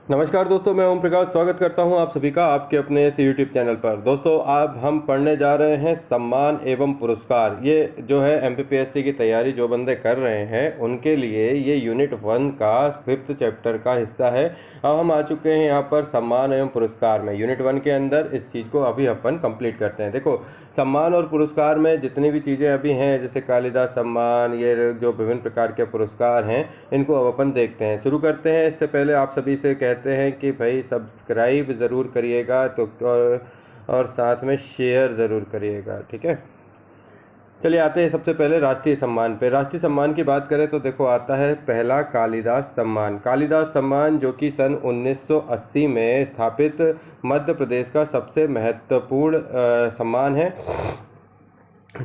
नमस्कार दोस्तों, मैं ओम प्रकाश स्वागत करता हूं आप सभी का आपके अपने इस यूट्यूब चैनल पर। दोस्तों, आज हम पढ़ने जा रहे हैं सम्मान एवं पुरस्कार। ये जो है एमपीपीएससी की तैयारी जो बंदे कर रहे हैं उनके लिए ये यूनिट 1 का 5th चैप्टर का हिस्सा है। अब हम आ चुके हैं यहाँ पर सम्मान एवं पुरस्कार में। यूनिट 1 के अंदर इस चीज़ को अभी अपन कंप्लीट करते हैं। देखो, सम्मान और पुरस्कार में जितनी भी चीज़ें अभी हैं, जैसे कालिदास सम्मान, ये जो विभिन्न प्रकार के पुरस्कार हैं, इनको अब अपन देखते हैं। शुरू करते हैं। इससे पहले आप सभी से कहते हैं कि भाई सब्सक्राइब ज़रूर करिएगा तो और साथ में शेयर ज़रूर करिएगा, ठीक है। चलिए आते हैं सबसे पहले राष्ट्रीय सम्मान पे। राष्ट्रीय सम्मान की बात करें तो देखो, आता है पहला कालिदास सम्मान। कालिदास सम्मान जो कि सन 1980 में स्थापित मध्य प्रदेश का सबसे महत्वपूर्ण सम्मान है,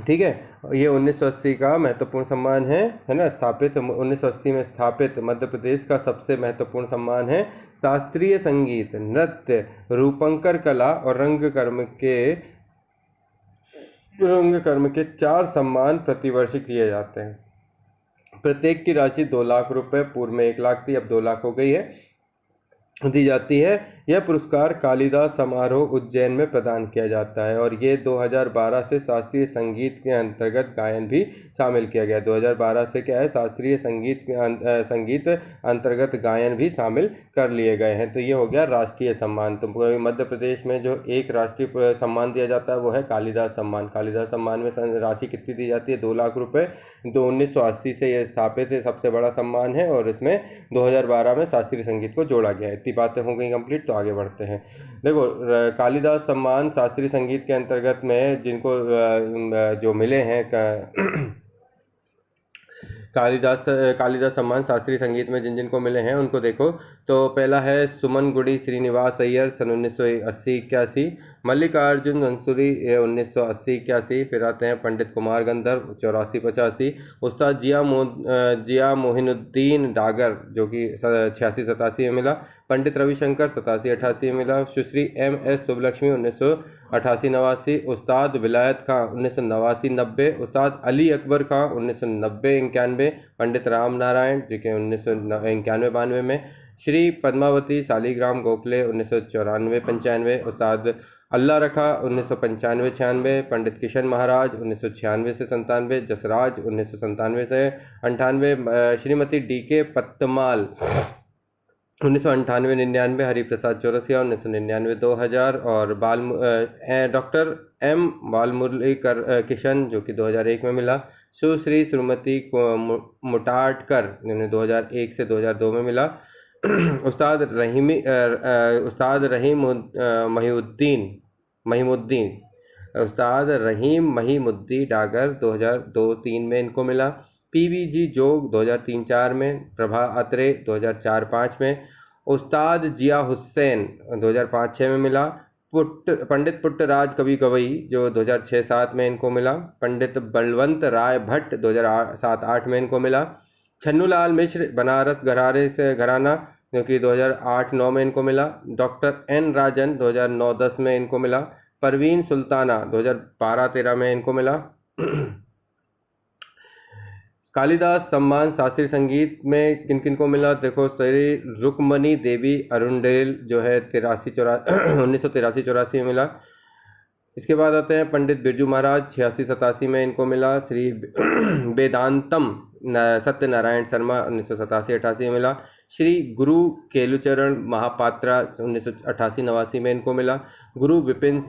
ठीक है। ये 1980 का महत्वपूर्ण सम्मान है ना। स्थापित 1980 में स्थापित मध्य प्रदेश का सबसे महत्वपूर्ण सम्मान है। शास्त्रीय संगीत, नृत्य, रूपंकर कला और रंग कर्म के 4 सम्मान प्रतिवर्ष किए जाते हैं। प्रत्येक की राशि 2 लाख रुपए, पूर्व में 1 लाख थी, अब 2 लाख हो गई है, दी जाती है। यह पुरस्कार कालिदास समारोह उज्जैन में प्रदान किया जाता है और ये 2012 से शास्त्रीय संगीत के अंतर्गत गायन भी शामिल किया गया। 2012 से क्या है, शास्त्रीय संगीत अंतर्गत गायन भी शामिल कर लिए गए हैं। तो ये हो गया राष्ट्रीय सम्मान। तो मध्य प्रदेश में जो एक राष्ट्रीय सम्मान दिया जाता है वो है कालिदास सम्मान। कालिदास सम्मान में राशि कितनी दी जाती है? 2 लाख रुपये। 1980 से यह स्थापित है, सबसे बड़ा सम्मान है और इसमें 2012 में शास्त्रीय संगीत को जोड़ा गया है। इतनी बातें हो गई कंप्लीट। तो आगे बढ़ते हैं। देखो, कालिदास सम्मान शास्त्रीय संगीत के अंतर्गत में जिनको जो मिले हैं कालिदास सम्मान शास्त्रीय संगीत में जिन जिन को मिले हैं उनको देखो। तो पहला है सुमन गुड़ी श्रीनिवास अय्यर, सन 1980-81। मल्लिकार्जुन मंसूरी 1980-81। फिर आते हैं पंडित कुमार गंधर्व 84-85। उस्ताद जिया मोहिनुद्दीन डागर जो कि 86-87 में मिला। पंडित रविशंकर 87-88 में मिला। सुश्री MS सुबलक्ष्मी 1988-89। उस्ताद विलायत खां 1989-90। उस्ताद अली अकबर खां 1990-91। पंडित राम नारायण जो कि 1991-92 में। श्री पद्मावती शालीग्राम गोखले 1994-95। उस्ताद अल्लाह रखा 1995-96। पंडित किशन महाराज 1996 से 97। जसराज 1997 से 98। श्रीमती DK पत्तमाल 1998-99। हरिप्रसाद चौरसिया 1999 2000। और डॉक्टर M बालमुरली किशन जो कि 2001 में मिला। सुश्री श्रीमती मुटाटकर 2001 से 2002 में मिला। उस्ताद रहीम महिमुद्दीन डागर 2002-03 में इनको मिला। PVG जोग 2003-04 में। प्रभा अत्रे 2004-05 में। उस्ताद जिया हुसैन 2005-06 में मिला। पंडित पुट्टराज कवि गवई जो 2006-07 में इनको मिला। पंडित बलवंत राय भट्ट 2007-08 में इनको मिला। छन्नूलाल मिश्र बनारस घराना जो कि 2008-09 में इनको मिला। डॉक्टर N राजन 2009-10 में इनको मिला। परवीन सुल्ताना 2012-13 में इनको मिला। कालिदास सम्मान शास्त्रीय संगीत में किन किन को मिला? देखो, श्री रुक्मणी देवी अरुंडेल जो है 1983-84 में मिला। इसके बाद आते हैं पंडित बिरजू महाराज 86-87 में इनको मिला। श्री वेदांतम सत्यनारायण शर्मा 1987-88 में मिला। श्री गुरु केलुचरण महापात्रा 1988-89 में इनको मिला। गुरु विपिन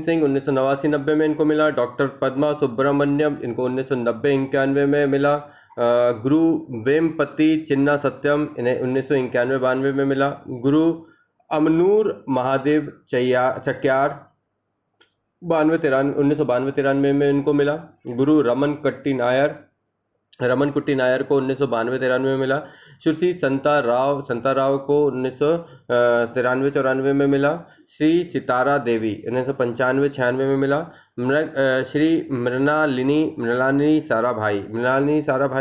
सिंह 1989-90 में इनको मिला। डॉक्टर पद्मा सुब्रमण्यम इनको 1990-91 में मिला। गुरु वेमपति चिन्ना सत्यम इन्हें 1991-92 में मिला। गुरु अमनूर महादेव चक्यार 1992-93 में इनको मिला। गुरु रमन कुट्टी नायर को 1992-93 में मिला। सुश्री संता राव को 1993-94 में मिला। श्री सितारा देवी 1995-96 में मिला। श्री मृणालिनी साराभाई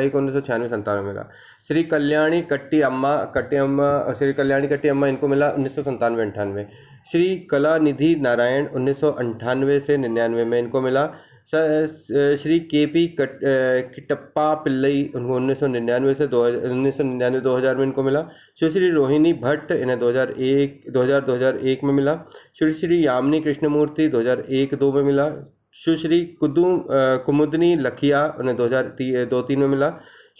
को 1996-97 में मिला। श्री कल्याणी कट्टी अम्मा इनको मिला 1997-98। श्री कलानिधि नारायण 1998 से 99 में इनको मिला। श्री के पी किटप्पा पिल्लई, उनको 1999 से 1999-2000 में इनको मिला। सुश्री रोहिणी भट्ट, इन्हें 2001 में मिला। सुश्री यामिनी कृष्णमूर्ति 2001-2 में मिला। सुश्री कुमुदनी लखिया, उन्हें 2002-3 में मिला।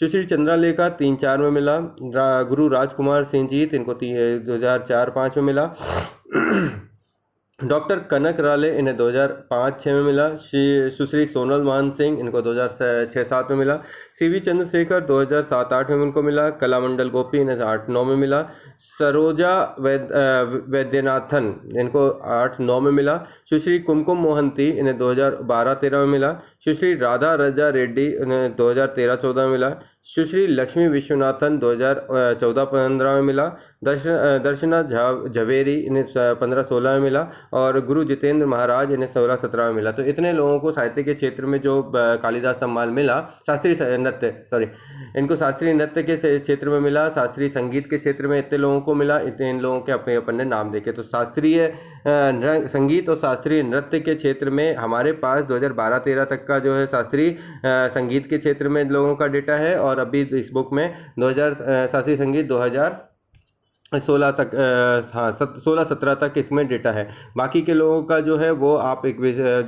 सुश्री चंद्रालेखा 3-4 में मिला। गुरु राजकुमार सिंहजीत, इनको 2004-5 में मिला। डॉक्टर कनक राले, इन्हें 2005-6 में मिला। सुश्री सोनल मान सिंह, इनको 2006-7 में मिला। सीवी चंद्रशेखर 2007-8 में इनको मिला। कलामंडल गोपी, इन्हें 8-9 में मिला। सरोजा वैद्यनाथन, इनको 8-9 में मिला। सुश्री कुमकुम मोहंती, इन्हें 2012-13 में मिला। सुश्री राधा रजा रेड्डी, इन्हें 2013-14 में मिला। सुश्री लक्ष्मी विश्वनाथन 2014-15 में मिला। दर्शना झवेरी, इन्हें 15-16 में मिला। और गुरु जितेंद्र महाराज, इन्हें 16-17 में मिला। तो इतने लोगों को साहित्य के क्षेत्र में जो कालिदास सम्मान मिला, शास्त्रीय नृत्य इनको शास्त्रीय नृत्य के क्षेत्र में मिला। शास्त्रीय संगीत के क्षेत्र में इतने लोगों को मिला। इतने इन लोगों के अपने अपन ने नाम देखे। तो शास्त्रीय संगीत और शास्त्रीय नृत्य के क्षेत्र में हमारे पास 2012-13 तक का जो है शास्त्रीय संगीत के क्षेत्र में लोगों का डेटा है। और अभी इस बुक में 2000 शास्त्रीय संगीत 2016 तक, हाँ 16-17 तक इसमें डेटा है। बाकी के लोगों का जो है वो आप एक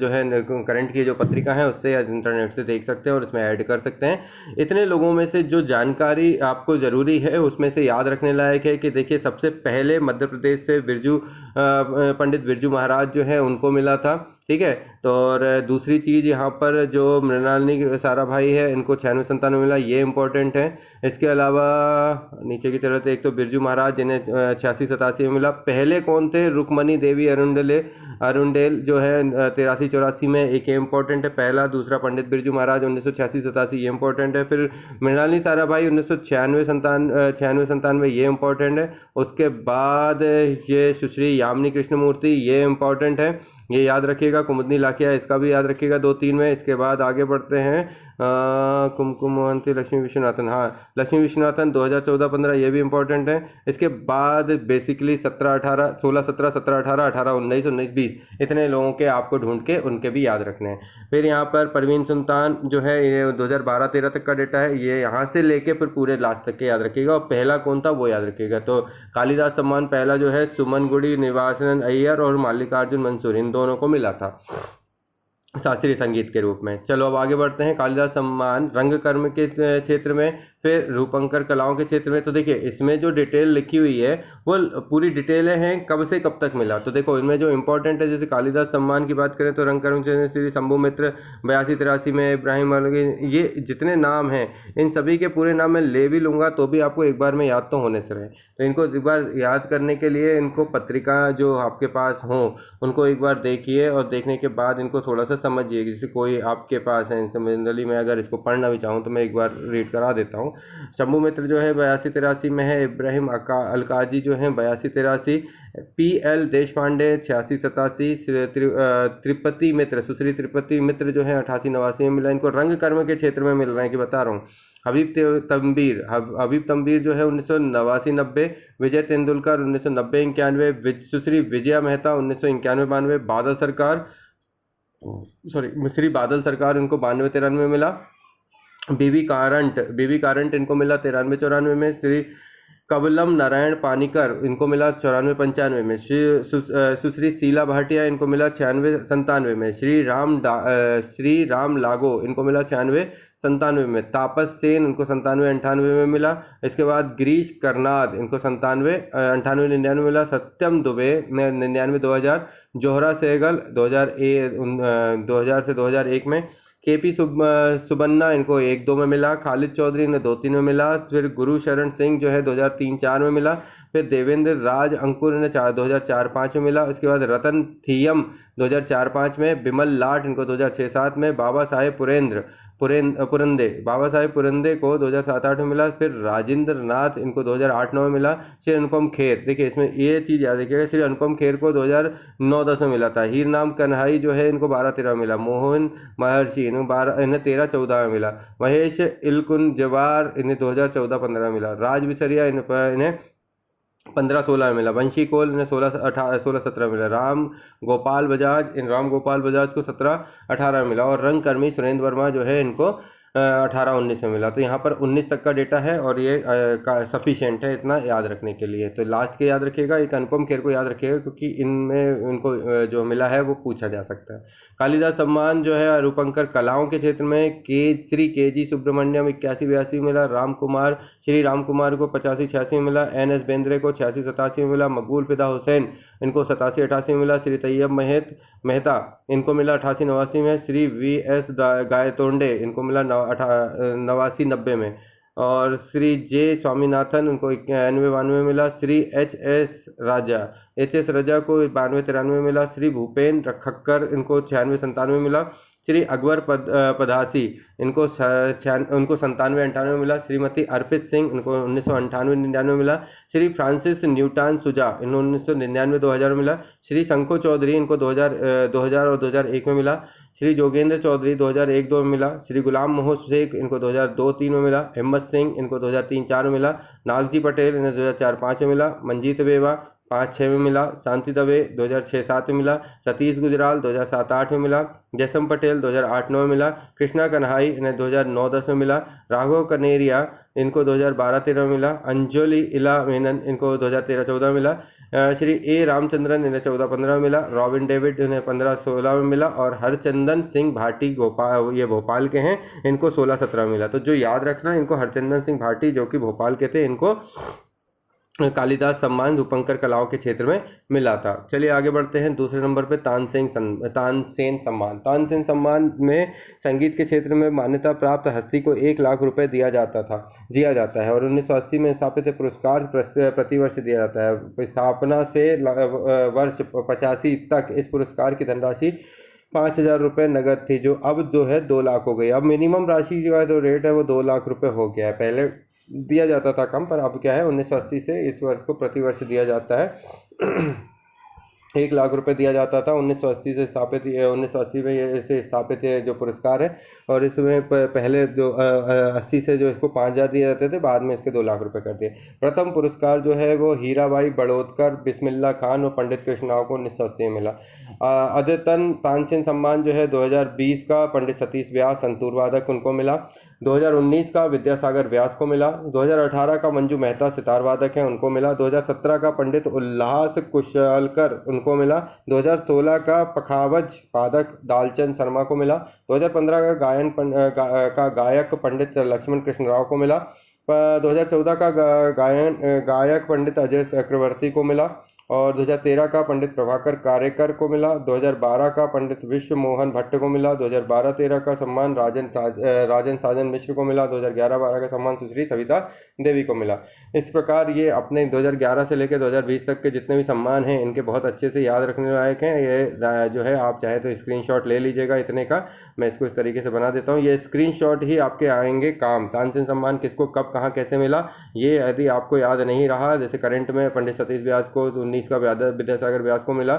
जो है करंट की जो पत्रिका है उससे या इंटरनेट से देख सकते हैं और इसमें ऐड कर सकते हैं। इतने लोगों में से जो जानकारी आपको ज़रूरी है उसमें से याद रखने लायक है कि देखिए, सबसे पहले मध्य प्रदेश से पंडित बिरजू महाराज जो है उनको मिला था। ठीक है। तो और दूसरी चीज़ यहाँ पर जो मृणालिनी साराभाई है, इनको 96-97 मिला, ये इंपॉर्टेंट है। इसके अलावा नीचे की तरफ एक तो बिरजू महाराज, जिन्हें 86-87 में मिला। पहले कौन थे? रुक्मणी देवी अरुंडेल जो है 83-84 में, एक ये इंपॉर्टेंट है। पहला, दूसरा पंडित बिरजू महाराज 1986-87, ये इंपॉर्टेंट है। फिर मृणालिनी साराभाई 1996-97, ये इंपॉर्टेंट है। उसके बाद ये सुश्री यामिनी कृष्णमूर्ति, ये इंपॉर्टेंट है, ये याद रखिएगा। कुमुदनी लाखिया, इसका भी याद रखिएगा 2-3 में। इसके बाद आगे बढ़ते हैं। कुमकुम मोहंती, लक्ष्मी विश्वनाथन, हाँ लक्ष्मी विश्वनाथन 2014-15, ये भी इंपॉर्टेंट है। इसके बाद बेसिकली 17-18, 16-17, 17-18, 18-19, 19-20, इतने लोगों के आपको ढूंढ के उनके भी याद रखने हैं। फिर यहाँ पर परवीन सुल्तान जो है, ये 2012-13 तक का डेटा है। ये यहाँ से लेके फिर पूरे लास्ट तक के याद रखिएगा। और पहला कौन था वो याद रखिएगा। तो कालिदास सम्मान पहला जो है सुमन गुड़ी, निवासानंद अय्यर और मल्लिकार्जुन मंसूर, इन दोनों को मिला था शास्त्रीय संगीत के रूप में। चलो अब आगे बढ़ते हैं। कालिदास सम्मान रंगकर्म के क्षेत्र में, फिर रूपंकर कलाओं के क्षेत्र में। तो देखिए, इसमें जो डिटेल लिखी हुई है वो पूरी डिटेलें हैं कब से कब तक मिला। तो देखो, इनमें जो इंपॉर्टेंट है, जैसे कालिदास सम्मान की बात करें तो रंगकर्म श्री शंभु मित्र 82-83 में, इब्राहिम ये जितने नाम हैं, इन सभी के पूरे नाम मैं ले भी लूँगा तो भी आपको एक बार में याद तो होने से रहे। तो इनको एक बार याद करने के लिए इनको पत्रिका जो आपके पास हो उनको एक बार देखिए, और देखने के बाद इनको थोड़ा सा समझिए। जैसे कोई आपके पास है, जनरली मैं अगर इसको पढ़ना भी चाहूँ तो मैं एक बार रीड करा देता हूँ। शंभु मित्र जो है 82-83 में है। इब्राहिम अलकाजी जो है 82-83। PL देशपांडे 86-87। त्रिपति मित्र, सुश्री त्रिपति मित्र जो है 88-89 में मिला। इनको रंग कर्म के क्षेत्र में मिल रहे हैं कि बता रहा हूँ। हबीब तंबीर जो है 1989-90। विजय तेंदुलकर 1990-91। सुश्री विजया मेहता 1991-92। श्री बादल सरकार इनको 92-93 में मिला। बीवी कारंट इनको मिला 93-94 में। श्री कबलम नारायण पानीकर इनको मिला 94-95 में। सुश्री शीला भाटिया इनको मिला 96-97 में। श्री राम लागो इनको मिला 96-97 में। तापस सेन इनको 97-98 में मिला। इसके बाद गिरीश करनाद इनको 97-98-99 में मिला। सत्यम दुबे 99-2000। जोहरा सहगल 2000 से 2001 में। KP सुबन्ना इनको 1-2 में मिला। खालिद चौधरी इन्हें 2-3 में मिला। फिर गुरु शरण सिंह जो है 2003-4 में मिला। फिर देवेंद्र राज अंकुर इन्हें 2004-5 में मिला। उसके बाद रतन थियम 2004-5 में। बिमल लाट इनको 2006-7 में। बाबा साहेब पुरंदे को 2007-8 में मिला। फिर राजेंद्र नाथ इनको 2008-9 में मिला। श्री अनुपम खेर, देखिए इसमें ये चीज़ याद रखिएगा, श्री अनुपम खेर को 2009-10 में मिला था। हीर नाम कन्हाई जो है इनको 12-13 में मिला। मोहन महर्षि इन्हें 13-14 में मिला। महेश इलकुन जवार इन्हें 2014-15 में मिला। राज बिसरिया इन्हें 15-16 में मिला। वंशी कोल इन्हें 16-17 मिला। राम गोपाल बजाज को 17-18 मिला। और रंगकर्मी सुरेंद्र वर्मा जो है इनको 18-19 में मिला। तो यहाँ पर 19 तक का डेटा है और ये सफिशिएंट है इतना याद रखने के लिए। तो लास्ट के याद रखिएगा, एक अनुपम खेर को याद रखिएगा क्योंकि इनमें इनको जो मिला है वो पूछा जा सकता है। कालिदास सम्मान जो है रूपंकर कलाओं के क्षेत्र में श्री के जी सुब्रमण्यम 81-82 मिला। श्री राम कुमार को 85-86 में मिला। NS बेंद्रे को 86-87 में मिला। मकबूल फिदा हुसैन इनको 87-88 में मिला। श्री तैयब मेहता इनको मिला 88-89 में। श्री VS गायतोंडे इनको मिला 89-90 में। और श्री जे स्वामीनाथन उनको 91-92 मिला। श्री HS राजा को 92-93 मिला। श्री भूपेन खक्कर इनको 96-97 मिला। श्री अकबर पधासी इनको 97-98 मिला। श्रीमती अर्पित सिंह इनको 1998-99 मिला। श्री फ्रांसिस न्यूटन सुजा इनको 1999-2000 मिला। श्री शंको चौधरी इनको 2000 और 2001 में मिला। श्री जोगेंद्र चौधरी 2001-2 में मिला। श्री गुलाम मोहम्मद शेख इनको 2002-3 में मिला। हिम्मत सिंह इनको 2003-4 में मिला। नागजी पटेल इन्हें 2004-5 में मिला। मंजीत बेवा 5-6 में मिला। शांति दवे 2006-7 में मिला। सतीश गुजराल 2007-8 में मिला। जयसम पटेल 2008-9 में मिला। कृष्णा कन्हाई इन्हें 2009-10 में मिला। राघव कनेरिया इनको 2012-13 में मिला। अंजलि इला मेनन इनको 2013-14 में मिला। श्री A रामचंद्रन इन्हें 14-15 में मिला। रॉबिन डेविड इन्हें 15-16 में मिला। और हरचंदन सिंह भाटी ये भोपाल के हैं, इनको 16-17 में मिला। तो जो याद रखना, इनको हरचंदन सिंह भाटी जो कि भोपाल के थे, इनको कालिदास सम्मान रूपंकर कलाओं के क्षेत्र में मिला था। चलिए आगे बढ़ते हैं। दूसरे नंबर पे तानसेन सम्मान। तानसेन सम्मान में संगीत के क्षेत्र में मान्यता प्राप्त हस्ती को 1 लाख रुपए दिया जाता है और 1980 में स्थापित पुरस्कार प्रतिवर्ष दिया जाता है। स्थापना से वर्ष 85 तक इस पुरस्कार की धनराशि 5,000 रुपये नगद थी, जो अब जो है 2 लाख हो गई। अब मिनिमम राशि जो है, जो रेट है वो 2 लाख रुपए हो गया है। पहले दिया जाता था कम, पर अब क्या है 1980 से इस वर्ष को प्रतिवर्ष दिया जाता है। 1 लाख रुपए दिया जाता था 1980 में से स्थापित जो पुरस्कार है। और इसमें पहले जो 80 से जो इसको 5,000 दिए जाते थे, बाद में इसके 2 लाख रुपए कर दिए। प्रथम पुरस्कार जो है वो हीराबाई बड़ौदकर, बिस्मिल्ला खान और पंडित कृष्णराव को 1980 में मिला। अद्यतन तानसेन सम्मान जो है 2020 का पंडित सतीश व्यास संतूर वादक उनको मिला। 2019 का विद्यासागर व्यास को मिला। 2018 का मंजू मेहता सितार वादक है, उनको मिला। 2017 का पंडित उल्लास कुशलकर उनको मिला। 2016 का पखावज वादक दालचंद शर्मा को मिला। 2015 का गायक पंडित लक्ष्मण कृष्ण राव को मिला। 2014 का गायक पंडित अजय चक्रवर्ती को मिला। और 2013 का पंडित प्रभाकर कारेकर को मिला। 2012 का पंडित विश्व मोहन भट्ट को मिला। 2012-13 का सम्मान राजन साजन मिश्र को मिला। 2011-12 का सम्मान सुश्री सविता देवी को मिला। इस प्रकार ये अपने 2011 से लेकर 2020 तक के जितने भी सम्मान हैं, इनके बहुत अच्छे से याद रखने लायक हैं। ये जो है आप चाहे तो स्क्रीनशॉट ले लीजिएगा इतने का, मैं इसको इस तरीके से बना देता हूँ। ये स्क्रीनशॉट ही आपके आएंगे काम। तानसेन सम्मान किसको कब कहाँ कैसे मिला, ये यदि आपको याद नहीं रहा, जैसे करंट में पंडित सतीश व्यास को 19 का विद्यासागर व्यास को मिला,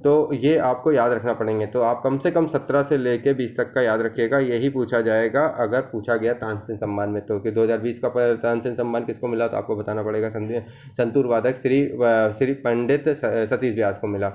तो ये आपको याद रखना पड़ेंगे। तो आप कम से कम 17 से लेके 20 तक का याद रखिएगा, यही पूछा जाएगा अगर पूछा गया तानसेन सम्मान में। तो कि 2020 का तानसेन सम्मान किसको मिला, तो आपको बताना पड़ेगा संतूर वादक श्री पंडित सतीश व्यास को मिला।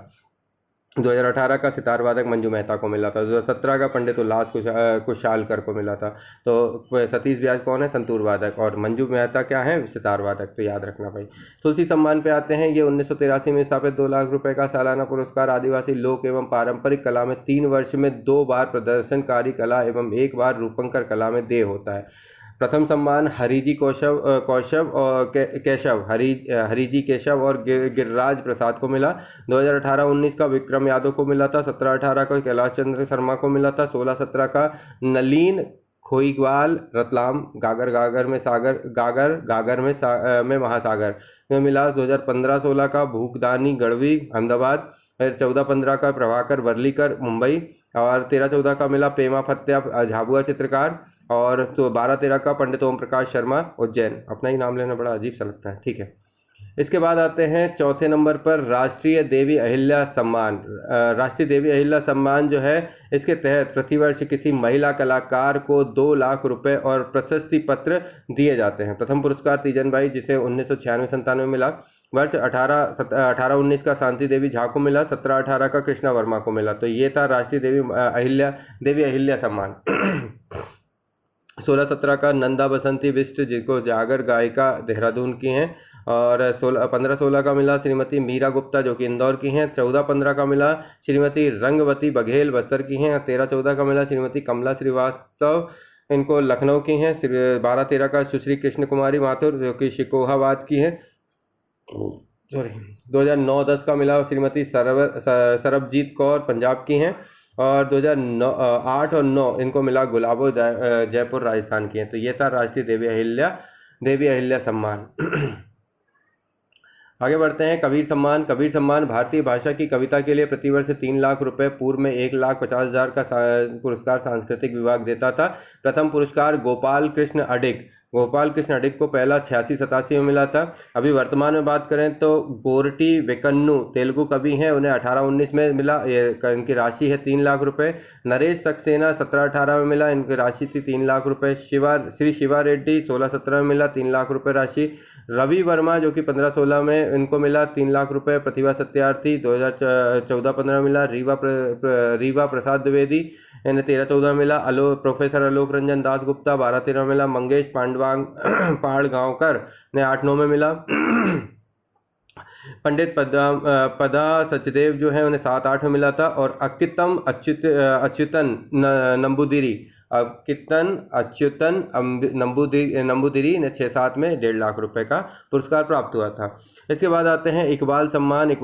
2018 का सितार वादक मंजू मेहता को मिला था। 2017 का पंडित उल्लास कुशालकर को मिला था। तो सतीश व्यास कौन है, संतूर वादक, और मंजू मेहता क्या है, सितार वादक। तो याद रखना भाई। तुलसी सम्मान पे आते हैं। ये 1983 में स्थापित 2 लाख रुपए का सालाना पुरस्कार आदिवासी लोक एवं पारंपरिक कला में 3 वर्ष में 2 बार प्रदर्शनकारी कला एवं 1 बार रूपंकर कला में देय होता है। प्रथम सम्मान हरिजी केशव और गिरिराज प्रसाद को मिला। 2018-19 का विक्रम यादव को मिला था। 17-18 का कैलाश चंद्र शर्मा को मिला था। 16-17 का नलीन खोईग्वाल रतलाम गागर में महासागर में मिला। 2015-16 का भूखदानी गढ़वी अहमदाबाद। 14-15 का प्रभाकर वर्लीकर मुंबई। और 13-14 का मिला पेमा फत्या झाबुआ चित्रकार। और तो 12-13 का पंडित ओम प्रकाश शर्मा उज्जैन। अपना ही नाम लेना बड़ा अजीब सा लगता है, ठीक है। इसके बाद आते हैं चौथे नंबर पर राष्ट्रीय देवी अहिल्या सम्मान। राष्ट्रीय देवी अहिल्या सम्मान जो है, इसके तहत प्रतिवर्ष किसी महिला कलाकार को 2 लाख रुपए और प्रशस्ति पत्र दिए जाते हैं। प्रथम पुरस्कार तीजन बाई, जिसे 1996-97 में मिला। वर्ष 1819 का शांति देवी झा को मिला, 1718 का कृष्णा वर्मा को मिला। तो ये था राष्ट्रीय देवी अहिल्या सम्मान। 16-17 का नंदा बसंती बिष्ट, जिनको जागर गायिका देहरादून की हैं। और 15-16 का मिला श्रीमती मीरा गुप्ता, जो कि इंदौर की हैं। 14-15 का मिला श्रीमती रंगवती बघेल, बस्तर की हैं। 13-14 का मिला श्रीमती कमला श्रीवास्तव, इनको लखनऊ की हैं। 12-13 का सुश्री कृष्ण कुमारी माथुर, जो कि शिकोहाबाद की हैं। सॉरी 2009-10 का मिला श्रीमती सरबजीत कौर, पंजाब की हैं। और 2008 और 9 इनको मिला गुलाबो जयपुर, राजस्थान की हैं। तो ये था राष्ट्रीय देवी अहिल्या सम्मान। आगे बढ़ते हैं। कबीर सम्मान। कबीर सम्मान भारतीय भाषा की कविता के लिए प्रतिवर्ष 3 लाख रुपए, पूर्व में 1,50,000 का पुरस्कार सांस्कृतिक विभाग देता था। प्रथम पुरस्कार गोपाल कृष्ण अडिग को पहला 86-87 में मिला था। अभी वर्तमान में बात करें तो गोरटी वेकन्नू तेलुगु कवि हैं, उन्हें 18-19 में मिला। इनकी राशि है 3 लाख रुपए। नरेश सक्सेना 17-18 में मिला, इनकी राशि थी 3 लाख रुपए। श्री शिवा रेड्डी 16-17 में मिला, 3 लाख रुपए राशि। रवि वर्मा, जो कि 15-16 में इनको मिला 3 लाख रुपए। प्रतिभा सत्यार्थी 2014-15 में मिला। रीवा प्रसाद द्विवेदी, इन्हें 13-14 मिला। प्रोफेसर आलोक रंजन दास गुप्ता 12-13 मिला। मंगेश पाड़गांवकर ने 8-9 में मिला। पंडित पदा सचदेव जो है उन्हें 7-8 में मिला था। और अच्युतन नंबूदिरी ने 6-7 में 1.5 लाख रुपए का पुरस्कार प्राप्त हुआ था। इसके बाद आते हैं इकबाल सम्मान।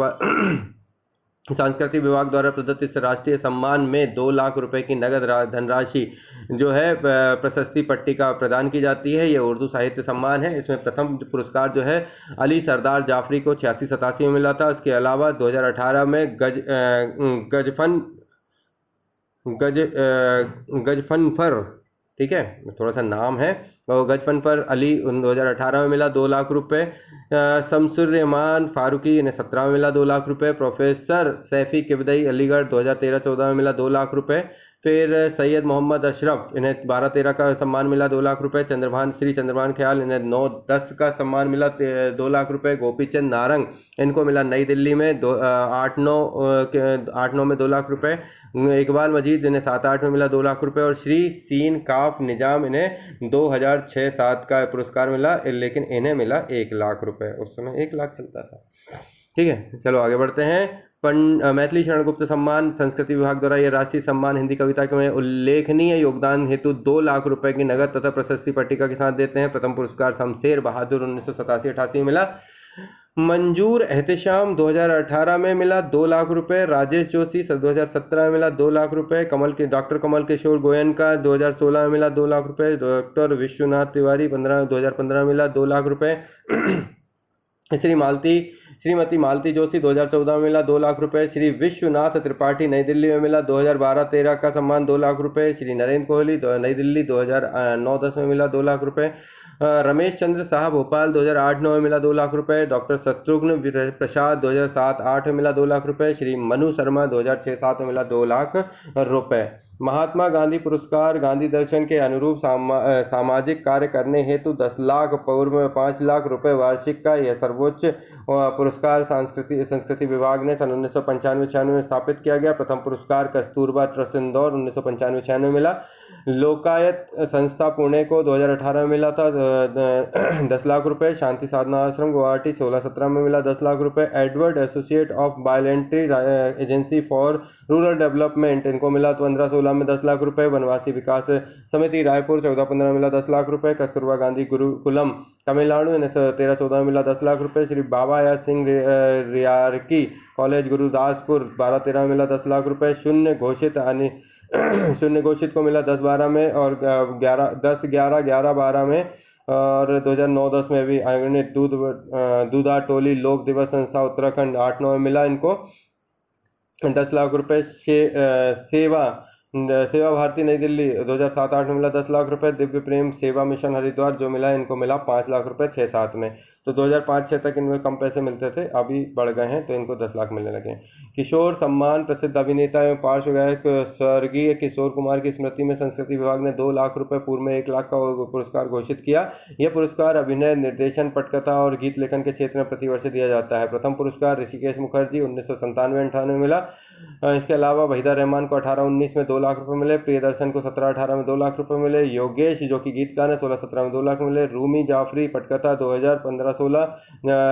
सांस्कृतिक विभाग द्वारा प्रदत्त इस राष्ट्रीय सम्मान में 2 लाख रुपए की नगद धनराशि जो है प्रशस्ति पट्टिका प्रदान की जाती है। ये उर्दू साहित्य सम्मान है। इसमें प्रथम पुरस्कार जो है अली सरदार जाफरी को 86-87 में मिला था। इसके अलावा 2018 में गजफनफर, ठीक है, थोड़ा सा नाम है, और गजफनफर अली 2018 में मिला 2 लाख रुपए। शमसुर्रहमान फारूकी इन्हें 17 में मिला 2 लाख रुपए। प्रोफेसर सैफी किबदई अलीगढ़ 2013-14 में मिला 2 लाख रुपए। फिर सैयद मोहम्मद अशरफ, इन्हें 12-13 का सम्मान मिला 2 लाख रुपए। श्री चंद्रभान ख्याल, इन्हें 9-10 का सम्मान मिला 2 लाख रुपए। गोपीचंद नारंग, इनको मिला नई दिल्ली में 8-9 में 2 लाख रुपए। इकबाल मजीद, इन्हें 7-8 में मिला 2 लाख रुपए। और श्री सीन काफ निजाम, इन्हें 2006-07 का पुरस्कार मिला, लेकिन इन्हें मिला 1 लाख रुपए। उस समय 1 लाख चलता था। ठीक है, चलो आगे बढ़ते हैं। मैथिली शरण गुप्त सम्मान संस्कृति विभाग द्वारा यह राष्ट्रीय सम्मान हिंदी कविता में उल्लेखनीय योगदान हेतु 2 लाख रुपए की नगद तथा प्रशस्ति पट्टिका के साथ देते हैं। प्रथम पुरस्कार शमशेर बहादुर 1987-88 में मिला। मंजूर एहतशाम 2018 में मिला 2 लाख रुपए। राजेश जोशी 2017 में मिला 2 लाख रुपए। डॉक्टर कमल किशोर गोयनका 2016 में मिला 2 लाख रुपए। डॉक्टर विश्वनाथ तिवारी 2015 में मिला 2 लाख रुपए। श्रीमती मालती जोशी 2014 में मिला 2 लाख रुपए। श्री विश्वनाथ त्रिपाठी नई दिल्ली में मिला 2012-13 का सम्मान 2 लाख रुपए। श्री नरेंद्र कोहली नई दिल्ली 2009-10 में मिला 2 लाख रुपए। रमेश चंद्र साहब भोपाल 2008-9 में मिला 2 लाख रुपए। डॉक्टर शत्रुघ्न प्रसाद 2007-8 में मिला 2 लाख रुपए। श्री मनु शर्मा 2006-07 में मिला 2 लाख रुपए। महात्मा गांधी पुरस्कार गांधी दर्शन के अनुरूप सामाजिक कार्य करने हेतु 10 लाख, पूर्व में 5 लाख रुपए वार्षिक का यह सर्वोच्च पुरस्कार संस्कृति विभाग ने सन 1995-96 में स्थापित किया गया। प्रथम पुरस्कार कस्तूरबा ट्रस्ट इंदौर 1995-96 में मिला। लोकायत संस्था पुणे को 2018 में मिला था 10 लाख रुपए। शांति साधना आश्रम गुवाहाटी 16-17 में मिला 10 लाख रुपए। Edward associate of voluntary agency for rural development, इनको मिला 15-16 में 10 लाख रुपए। वनवासी विकास समिति रायपुर 14-15 में मिला 10 लाख रुपए। कस्तूरबा गांधी गुरुकुलम तमिलनाडु 13-14 में मिला 10 लाख रुपए। श्री बाबा या सिंह रियारकी कॉलेज गुरुदासपुर 12-13 में मिला 10 लाख रुपए। शून्य घोषित को मिला 10-12 में और 11-12 में। और 2009-10 में भी अगणित दूधा टोली लोक दिवस संस्था उत्तराखंड 8-9 में मिला इनको 10 लाख रुपए। सेवा सेवा भारती नई दिल्ली 2007-8 में मिला 10 लाख रुपए। दिव्य प्रेम सेवा मिशन हरिद्वार जो मिला इनको मिला 5 लाख रुपए 6-7 में। तो 2005-6 तक इनमें कम पैसे मिलते थे, अभी बढ़ गए हैं तो इनको 10 लाख मिलने लगे हैं। किशोर सम्मान प्रसिद्ध अभिनेता एवं पार्श्व गायक स्वर्गीय किशोर कुमार की स्मृति में संस्कृति विभाग ने 2 लाख रुपए, पूर्व में 1 लाख का पुरस्कार घोषित किया। यह पुरस्कार अभिनय, निर्देशन, पटकथा और गीत लेखन के क्षेत्र में प्रतिवर्ष दिया जाता है। प्रथम पुरस्कार ऋषिकेश मुखर्जी 1997-98 में मिला। इसके अलावा वहीदा रहमान को 18-19 में 2 लाख रुपए मिले। प्रियदर्शन को 17-18 में 2 लाख रुपए मिले। योगेश जो कि गीतकार है 16-17 में 2 लाख मिले। रूमी जाफरी पटकथा 2015-16।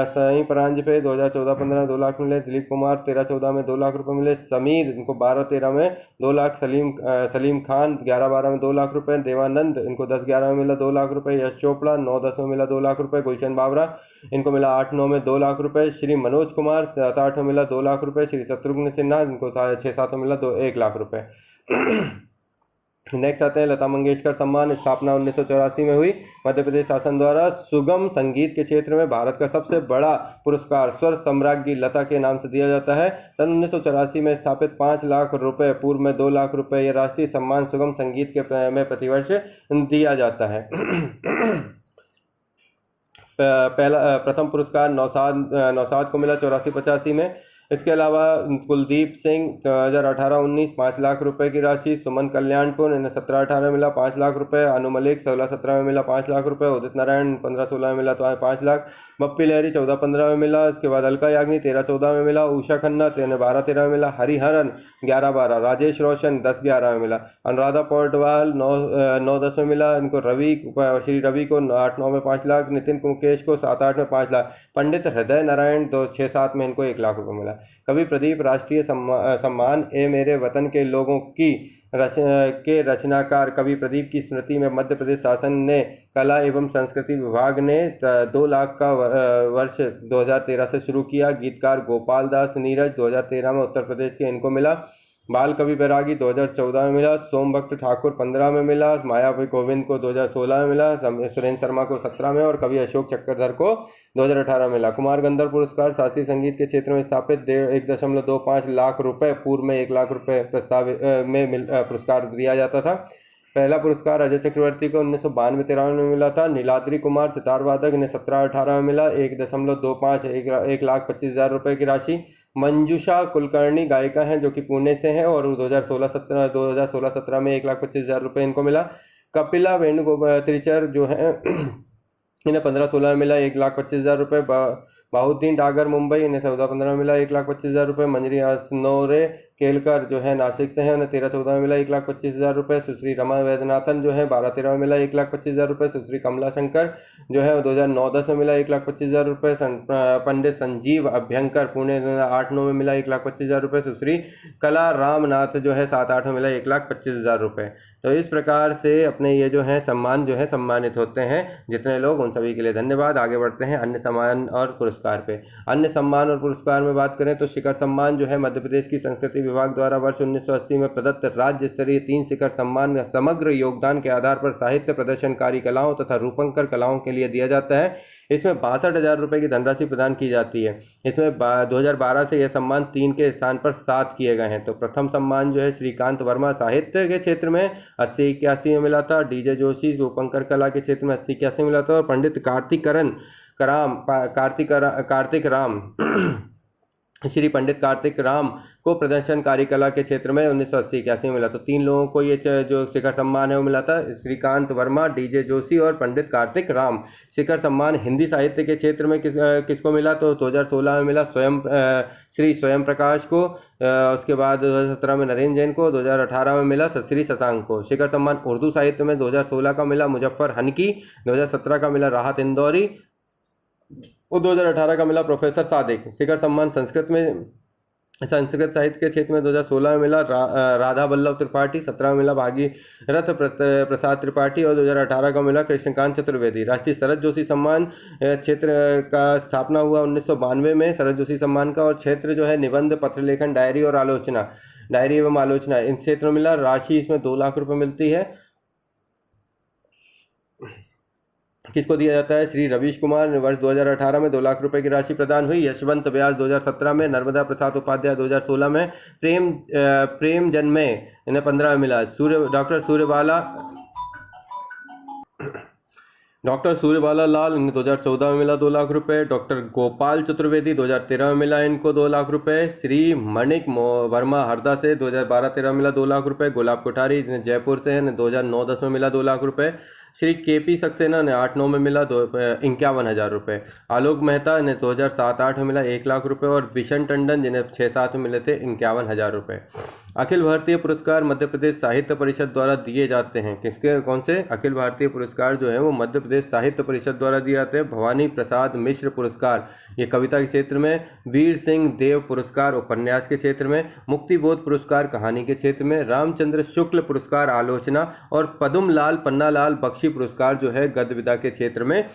सई परांजपे 2014-15 में 2 लाख मिले। दिलीप कुमार 13-14 में 2 लाख रुपए मिले। समीर इनको 12-13 में 2 लाख। सलीम खान 11-12 में 2 लाख रुपए। देवानंद इनको 10-11 में मिला 2 लाख रुपए। यश चोपड़ा 9-10 में मिला 2 लाख रुपए। गुलशन बाबरा इनको मिला 8-9 में 2 लाख रुपए। श्री मनोज कुमार 7-8 में मिला 2 लाख रुपए। श्री शत्रुघ्न सिन्हा इनको 6-7 में मिला 1 लाख रुपए। नेक्स्ट आते हैं लता मंगेशकर सम्मान। स्थापना 1984 में हुई। मध्य प्रदेश शासन द्वारा सुगम संगीत के क्षेत्र में भारत का सबसे बड़ा पुरस्कार स्वर सम्राज्ञी लता के नाम से दिया जाता है। सन 1984 में स्थापित 5 लाख रुपए, पूर्व में 2 लाख रुपए, यह राष्ट्रीय सम्मान सुगम संगीत के में प्रतिवर्ष दिया जाता है। प्रथम पुरस्कार नौसाद को मिला 84-85 में। इसके अलावा कुलदीप सिंह 2018-19 5 लाख रुपए की राशि। सुमन कल्याणपुर इन्हें 17-18 में मिला 5 लाख रुपए। अनु मलिक 16-17 में मिला 5 लाख रुपए। उदित नारायण 15-16 में मिला तो 5 लाख। बप्पी लहरी 14-15 में मिला। इसके बाद अलका याग्निक 13-14 में मिला। उषा खन्ना 12-13 में मिला। हरिहरन 11-12। राजेश रोशन 10-11 में मिला। अनुराधा पौडवाल 9-10 में मिला। इनको श्री रवि को 8-9 में 5 लाख। नितिन मुकेश को 7-8 में 5 लाख। पंडित हृदय नारायण 6-7 में इनको 1 लाख रुपए मिला। कवि प्रदीप राष्ट्रीय सम्मान। ए मेरे वतन के लोगों की के रचनाकार कवि प्रदीप की स्मृति में मध्य प्रदेश शासन ने कला एवं संस्कृति विभाग ने 2 लाख का वर्ष 2013 से शुरू किया। गीतकार गोपाल दास नीरज 2013 में उत्तर प्रदेश के इनको मिला। बाल कवि बैरागी 2014 में मिला। सोमभक्त ठाकुर 15 में मिला। मायावी गोविंद को 2016 में मिला। सुरेंद्र शर्मा को 17 में और कवि अशोक चक्रधर को 2018 में मिला। कुमार गंधर्व पुरस्कार शास्त्रीय संगीत के क्षेत्र में स्थापित 1.25 लाख रुपए, पूर्व में 1 लाख रुपए पुरस्कार दिया जाता था। पहला पुरस्कार अजय चक्रवर्ती को 1992-93 में मिला था। नीलाद्री कुमार सितार वादक इन्हें 17-18 में मिला 1.25 रुपए की राशि। मंजूषा कुलकर्णी गायिका हैं जो कि पुणे से हैं और 2016-17 में 1,25,000 रुपये इनको मिला। कपिला वेणुगोपाल जो है इन्हें 15-16 में मिला 1,25,000 रुपये। बाहुद्दीन डागर मुंबई इन्हें 14-15 में मिला 1,25,000 रुपये। मंजरी नोरे केलकर जो है नासिक से हैं उन्हें 13-14 में मिला 1,25,000 रुपये। सुश्री रमा वैद्यनाथन जो है 12-13 में मिला 1,25,000 रुपये। सुश्री कमला शंकर जो है 2009-10 में मिला 1,25,000 रुपये। पंडित संजीव अभ्यंकर पुणे 8-9 में मिला 1,25,000 रुपये। सुश्री कला रामनाथ जो है 7-8 में मिला 1,25,000 रुपये। तो इस प्रकार से अपने ये जो है सम्मान जो है सम्मानित होते हैं जितने लोग, उन सभी के लिए धन्यवाद। आगे बढ़ते हैं अन्य सम्मान और पुरस्कार पे। अन्य सम्मान और पुरस्कार में बात करें तो शिखर सम्मान जो है मध्य प्रदेश की संस्कृति विभाग द्वारा वर्ष 1980 में प्रदत्त राज्य स्तरीय 3 शिखर सम्मान समग्र योगदान के आधार पर साहित्य प्रदर्शनकारी कलाओं तथा रूपंकर कलाओं के लिए दिया जाता है। इसमें 62,000 रुपये की धनराशि प्रदान की जाती है। इसमें 2012 से यह सम्मान 3 के स्थान पर 7 किए गए हैं। तो प्रथम सम्मान जो है श्रीकांत वर्मा साहित्य के क्षेत्र में 80-81 में मिला था। डीजे जोशी रूपंकर कला के क्षेत्र में 80-81 में मिला था। और पंडित कार्तिक राम श्री पंडित कार्तिक राम को प्रदर्शनकारी कला के क्षेत्र में 1980-81 में मिला। तो 3 लोगों को ये जो शिखर सम्मान है वो मिला था, श्रीकांत वर्मा, डीजे जोशी और पंडित कार्तिक राम। शिखर सम्मान हिंदी साहित्य के क्षेत्र में किसको मिला तो 2016 में मिला श्री स्वयं प्रकाश को। उसके बाद 2017 में नरेंद्र जैन को, 2018 में मिला श्री शशांक को। शिखर सम्मान उर्दू साहित्य में 2016 का मिला मुजफ्फर हनकी, 2017 का मिला राहत इंदौरी और 2018 का मिला प्रोफेसर सादिक। शिखर सम्मान संस्कृत साहित्य के क्षेत्र में 2016 में मिला राधा वल्लभ त्रिपाठी, 17 में मिला भागीरथ प्रसाद त्रिपाठी और 2018 का मिला कृष्णकांत चतुर्वेदी। राष्ट्रीय शरद जोशी सम्मान क्षेत्र का स्थापना हुआ 1992 में शरद जोशी सम्मान का, और क्षेत्र जो है निबंध, पत्र लेखन, डायरी एवं आलोचना इन क्षेत्र में मिला। राशि इसमें 2 लाख रुपए मिलती है। किसको दिया जाता है? श्री रवीश कुमार वर्ष 2018 में 2 लाख रुपए की राशि प्रदान हुई। यशवंत व्यास 2017 में, नर्मदा प्रसाद उपाध्याय 2016 में, प्रेम जन्मे इन्हें 15 में मिला। डॉक्टर सूर्यबाला लाल इन्हें 2014 में मिला 2 लाख रुपए। डॉक्टर गोपाल चतुर्वेदी 2013 में मिला इनको 2 लाख रुपए। श्री मणिक वर्मा हरदा से 2012-13 में मिला 2 लाख रुपए। गुलाब कोठारी जिन्हें जयपुर से हैं 2009-10 में मिला 2 लाख रुपए। श्री केपी सक्सेना ने 8-9 में मिला 51,000 रुपये। आलोक मेहता इन्हें 2007-8 में मिला 1 लाख रुपए। और विशन टंडन जिन्हें 6-7 में मिले थे 51,000 रुपये। अखिल भारतीय पुरस्कार मध्य प्रदेश साहित्य परिषद द्वारा दिए जाते हैं। किसके कौन से अखिल भारतीय पुरस्कार जो है वो मध्य प्रदेश साहित्य परिषद द्वारा दिए जाते हैं? भवानी प्रसाद मिश्र पुरस्कार ये कविता के क्षेत्र में, वीर सिंह देव पुरस्कार उपन्यास के क्षेत्र में, मुक्तिबोध पुरस्कार कहानी के क्षेत्र में, रामचंद्र शुक्ल पुरस्कार आलोचना और पद्म लाल पन्नालाल बख्शी पुरस्कार जो है गद्य विधा के क्षेत्र में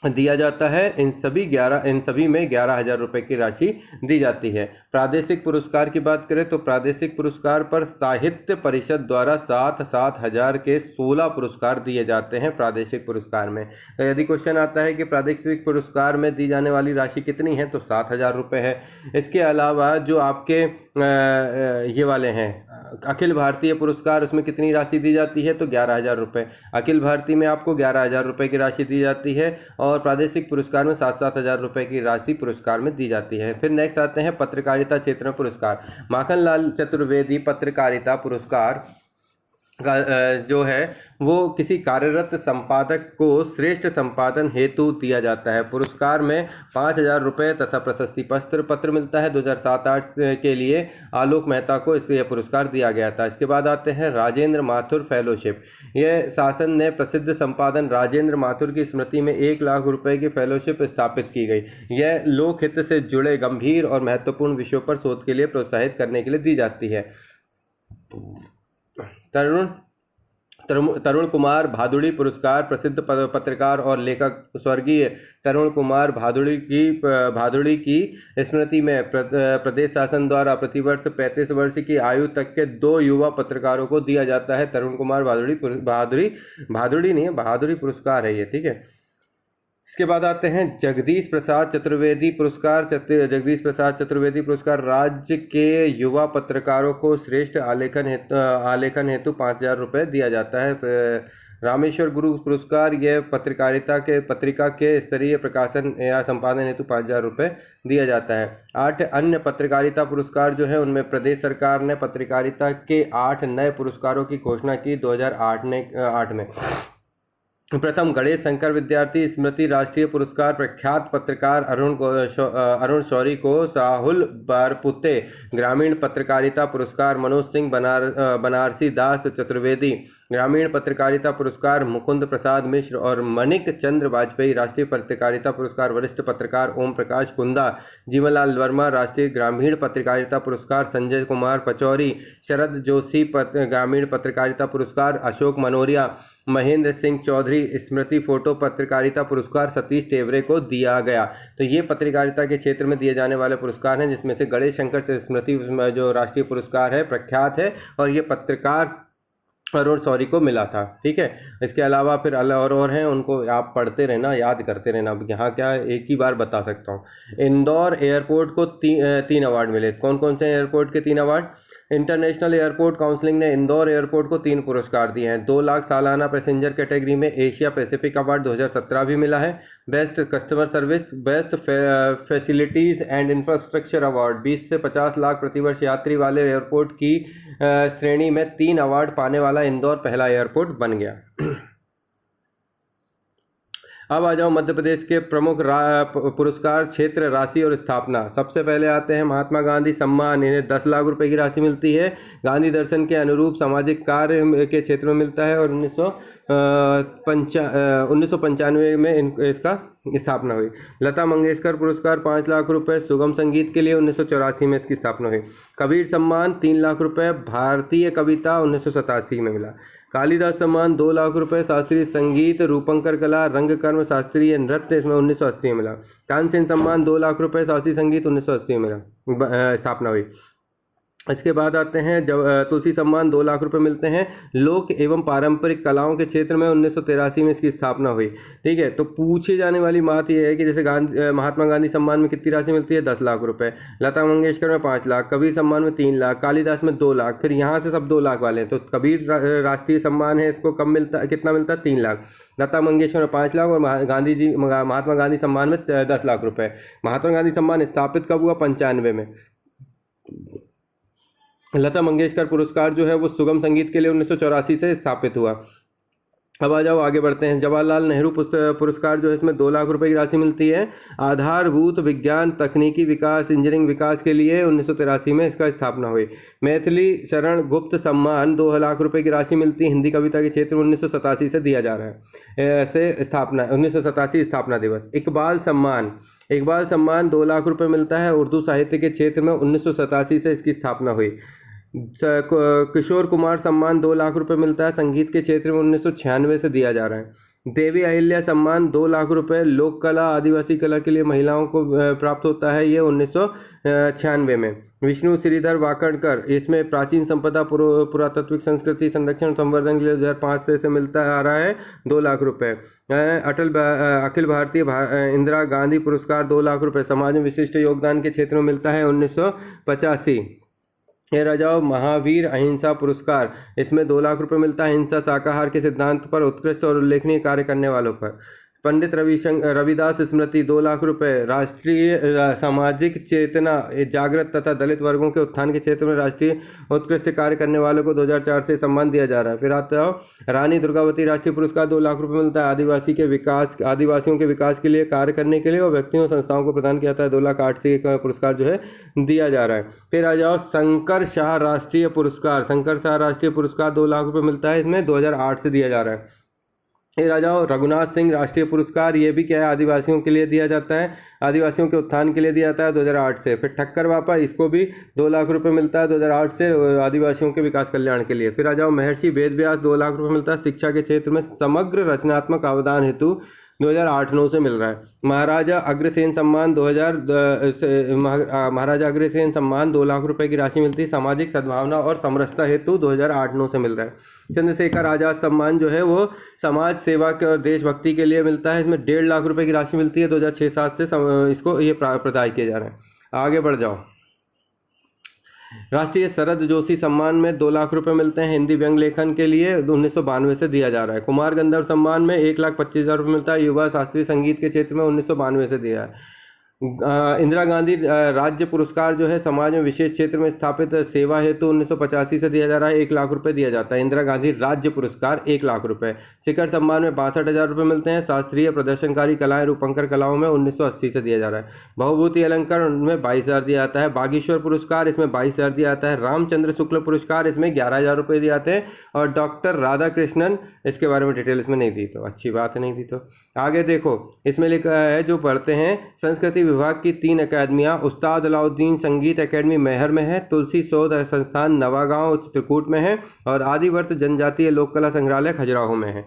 दिया जाता है। इन सभी में 11,000 रुपये की राशि दी जाती है। प्रादेशिक पुरस्कार की बात करें तो प्रादेशिक पुरस्कार पर साहित्य परिषद द्वारा 7-7 हज़ार के 16 पुरस्कार दिए जाते हैं प्रादेशिक पुरस्कार में। तो यदि क्वेश्चन आता है कि प्रादेशिक पुरस्कार में दी जाने वाली राशि कितनी है तो 7,000 रुपये है। इसके अलावा जो आपके ये वाले हैं अखिल भारतीय पुरस्कार, उसमें कितनी राशि दी जाती है तो 11,000 रुपये। अखिल भारतीय में आपको 11,000 रुपये की राशि दी जाती है और प्रादेशिक पुरस्कार में 7-7 हज़ार रुपये की राशि पुरस्कार में दी जाती है। फिर नेक्स्ट आते हैं पत्रकारिता क्षेत्र में पुरस्कार। माखनलाल चतुर्वेदी पत्रकारिता पुरस्कार जो है वो किसी कार्यरत संपादक को श्रेष्ठ संपादन हेतु दिया जाता है। पुरस्कार में 5,000 रुपये तथा प्रशस्ति पत्र मिलता है। 2007-8 के लिए आलोक मेहता को इसलिए पुरस्कार दिया गया था। इसके बाद आते हैं राजेंद्र माथुर फेलोशिप। यह शासन ने प्रसिद्ध संपादन राजेंद्र माथुर की स्मृति में 1 लाख रुपए की फेलोशिप स्थापित की गई। यह लोकहित से जुड़े गंभीर और महत्वपूर्ण विषयों पर शोध के लिए प्रोत्साहित करने के लिए दी जाती है। तरुण कुमार भादुड़ी पुरस्कार प्रसिद्ध पत्रकार और लेखक स्वर्गीय तरुण कुमार भादुड़ी की स्मृति में प्रदेश शासन द्वारा प्रतिवर्ष 35 वर्ष की आयु तक के 2 युवा पत्रकारों को दिया जाता है। तरुण कुमार भादुड़ी नहीं है, बहादुरी पुरस्कार है ये, ठीक है। इसके बाद आते हैं जगदीश प्रसाद चतुर्वेदी पुरस्कार। जगदीश प्रसाद चतुर्वेदी पुरस्कार राज्य के युवा पत्रकारों को श्रेष्ठ आलेखन हेतु 5,000 रुपये दिया जाता है। रामेश्वर गुरु पुरस्कार यह पत्रिका के स्तरीय प्रकाशन या संपादन हेतु 5,000 रुपये दिया जाता है। 8 अन्य पत्रकारिता पुरस्कार जो है उनमें प्रदेश सरकार ने पत्रकारिता के 8 नए पुरस्कारों की घोषणा की 2008 में। प्रथम गणेश शंकर विद्यार्थी स्मृति राष्ट्रीय पुरस्कार प्रख्यात पत्रकार अरुण शौरी को। राहुल बारपुते ग्रामीण पत्रकारिता पुरस्कार। मनोज सिंह बनारसी दास चतुर्वेदी ग्रामीण पत्रकारिता पुरस्कार। मुकुंद प्रसाद मिश्र और मणिक चंद्र वाजपेयी राष्ट्रीय पत्रकारिता पुरस्कार। वरिष्ठ पत्रकार ओम प्रकाश कुंदा। जीवनलाल वर्मा राष्ट्रीय ग्रामीण पत्रकारिता पुरस्कार। संजय कुमार पचौरी शरद जोशी ग्रामीण पत्रकारिता पुरस्कार। अशोक मनोरिया महेंद्र सिंह चौधरी स्मृति फोटो पत्रकारिता पुरस्कार सतीश टेवरे को दिया गया। तो ये पत्रकारिता के क्षेत्र में दिए जाने वाले पुरस्कार हैं, जिसमें से गणेश शंकर स्मृति जो राष्ट्रीय पुरस्कार है प्रख्यात है और ये पत्रकार अरुण शौरी को मिला था, ठीक है। इसके अलावा फिर और हैं, उनको आप पढ़ते रहना, याद करते रहना। अब यहाँ क्या एक ही बार बता सकता हूँ। इंदौर एयरपोर्ट को 3 अवार्ड मिले। कौन कौन से एयरपोर्ट के 3 अवार्ड? इंटरनेशनल एयरपोर्ट काउंसिलिंग ने इंदौर एयरपोर्ट को 3 पुरस्कार दिए हैं। 2 लाख सालाना पैसेंजर कैटेगरी में एशिया पैसिफिक अवार्ड 2017 भी मिला है। Best customer service, best facilities and infrastructure award 20 से 50 लाख प्रतिवर्ष यात्री वाले एयरपोर्ट की श्रेणी में 3 अवार्ड पाने वाला इंदौर पहला एयरपोर्ट बन गया। अब आ जाओ मध्य प्रदेश के प्रमुख पुरस्कार क्षेत्र राशि और स्थापना। सबसे पहले आते हैं महात्मा गांधी सम्मान। इन्हें 10 लाख रुपए की राशि मिलती है। गांधी दर्शन के अनुरूप सामाजिक कार्य के क्षेत्र में मिलता है और 1995 में इसका स्थापना हुई। लता मंगेशकर पुरस्कार 5 लाख रुपए सुगम संगीत के लिए 1984 में इसकी स्थापना हुई। कबीर सम्मान 3 लाख रुपए भारतीय कविता 1987 में मिला। कालिदास सम्मान 2 लाख रुपए शास्त्रीय संगीत रूपंकर कला रंगकर्म शास्त्रीय नृत्य इसमें 1980 में मिला। तानसेन सम्मान 2 लाख रुपए शास्त्रीय संगीत 1980 में मिला स्थापना हुई। इसके बाद आते हैं जब तुलसी सम्मान 2 लाख रुपए मिलते हैं। लोक एवं पारंपरिक कलाओं के क्षेत्र में 1983 में इसकी स्थापना हुई। ठीक है, तो पूछी जाने वाली बात यह है कि जैसे महात्मा गांधी सम्मान में कितनी राशि मिलती है, 10 लाख रुपए। लता मंगेशकर में 5 लाख, कबीर सम्मान में 3 लाख, कालिदास में 2 लाख। फिर यहाँ से सब 2 लाख वाले हैं, तो कबीर राष्ट्रीय सम्मान है, इसको कम मिलता, कितना मिलता है, 3 लाख। लता मंगेशकर में 5 लाख और महात्मा गांधी सम्मान में 10 लाख रुपए। महात्मा गांधी सम्मान स्थापित कब हुआ, 95 में। लता मंगेशकर पुरस्कार जो है वो सुगम संगीत के लिए 1984 से स्थापित हुआ। अब आ जाओ आगे बढ़ते हैं। जवाहरलाल नेहरू पुरस्कार जो है इसमें 2 लाख रुपए की राशि मिलती है। आधारभूत विज्ञान तकनीकी विकास इंजीनियरिंग विकास के लिए 1983 में इसका स्थापना हुई। मैथिली शरण गुप्त सम्मान 2 लाख रुपए की राशि मिलती है। हिंदी कविता के क्षेत्र में 1987 से दिया जा रहा है, ऐसे स्थापना 1987 स्थापना दिवस। इकबाल सम्मान 2 लाख रुपए मिलता है। उर्दू साहित्य के क्षेत्र में 1987 से इसकी स्थापना हुई। किशोर कुमार सम्मान 2 लाख रुपए मिलता है। संगीत के क्षेत्र में 1996 से दिया जा रहा है। देवी अहिल्या सम्मान 2 लाख रुपए लोक कला आदिवासी कला के लिए महिलाओं को प्राप्त होता है, ये 1996 में। विष्णु श्रीधर वाकड़कर, इसमें प्राचीन संपदा पुरातात्विक संस्कृति संरक्षण संवर्धन के लिए 2005 से मिलता आ रहा है, 2 लाख रुपए। अखिल भारतीय इंदिरा गांधी पुरस्कार 2 लाख रुपए समाज में विशिष्ट योगदान के क्षेत्र में मिलता है 1985। ये राजाओं महावीर अहिंसा पुरस्कार, इसमें 2 लाख रुपए मिलता है। हिंसा शाकाहार के सिद्धांत पर उत्कृष्ट और उल्लेखनीय कार्य करने वालों पर। पंडित रविदास स्मृति 2 लाख रुपए। राष्ट्रीय सामाजिक चेतना जागृत तथा दलित वर्गों के उत्थान के क्षेत्र में राष्ट्रीय उत्कृष्ट कार्य करने वालों को 2004 से सम्मान दिया जा रहा है। फिर आता है रानी दुर्गावती राष्ट्रीय पुरस्कार 2 लाख रुपए मिलता है। आदिवासियों के विकास के लिए कार्य करने के लिए और व्यक्तियों और संस्थाओं को प्रदान किया जाता है। 2,08,000 से पुरस्कार जो है दिया जा रहा है। फिर आ जाओ शंकर शाह राष्ट्रीय पुरस्कार 2 लाख रुपए मिलता है। इसमें 2008 से दिया जा रहा है। ये राजाओं रघुनाथ सिंह राष्ट्रीय पुरस्कार, ये भी क्या है, आदिवासियों के लिए दिया जाता है, आदिवासियों के उत्थान के लिए दिया जाता है 2008 से। फिर ठक्कर बापा, इसको भी 2 लाख रुपए मिलता है 2008 से, आदिवासियों के विकास कल्याण के लिए। फिर आ जाओ महर्षि वेदव्यास 2 लाख रुपए मिलता है शिक्षा के क्षेत्र में समग्र रचनात्मक अवदान हेतु 2008-09 से मिल रहा है। महाराजा अग्रसेन सम्मान 2 लाख रुपए की राशि मिलती है सामाजिक सद्भावना और समरसता हेतु 2008-09 से मिल रहा है। चंद्रशेखर आजाद सम्मान जो है वो समाज सेवा के और देशभक्ति के लिए मिलता है। इसमें 1.5 लाख रुपए की राशि मिलती है। 2006-07 से इसको ये प्रदान किए जा रहे हैं। आगे बढ़ जाओ। राष्ट्रीय शरद जोशी सम्मान में 2 लाख रुपए मिलते हैं हिंदी व्यंग लेखन के लिए, 1992 से दिया जा रहा है। कुमार गंधर्व सम्मान में 1,25,000 रुपये मिलता है, युवा शास्त्रीय संगीत के क्षेत्र में 1992 से दिया है। इंदिरा गांधी राज्य पुरस्कार जो है समाज में विशेष क्षेत्र में स्थापित सेवा हेतु 1985 से दिया जा रहा है, 1 लाख रुपए दिया जाता है। इंदिरा गांधी राज्य पुरस्कार 1 लाख रुपए। शिखर सम्मान में 62,000 रुपये मिलते हैं। शास्त्रीय प्रदर्शनकारी कलाएं रूपंकर कलाओं में 1980 से दिया जा रहा है। बहुभूति अलंकार में 22,000 दिया जाता है। बागेश्वर पुरस्कार इसमें 22,000 दिया जाता है। रामचंद्र शुक्ल पुरस्कार इसमें 11,000 रुपये दिए जाते हैं। और डॉक्टर राधा कृष्णन, इसके बारे में डिटेल इसमें नहीं दी, तो अच्छी बात नहीं दी। तो आगे देखो, इसमें लिखा है जो पढ़ते हैं, संस्कृति विभाग की 3 अकादमियाँ उस्ताद अलाउद्दीन संगीत एकेडमी मैहर में है, तुलसी शोध संस्थान नवागांव चित्रकूट में है और आदिवर्त जनजातीय लोक कला संग्रहालय खजुराहो में है।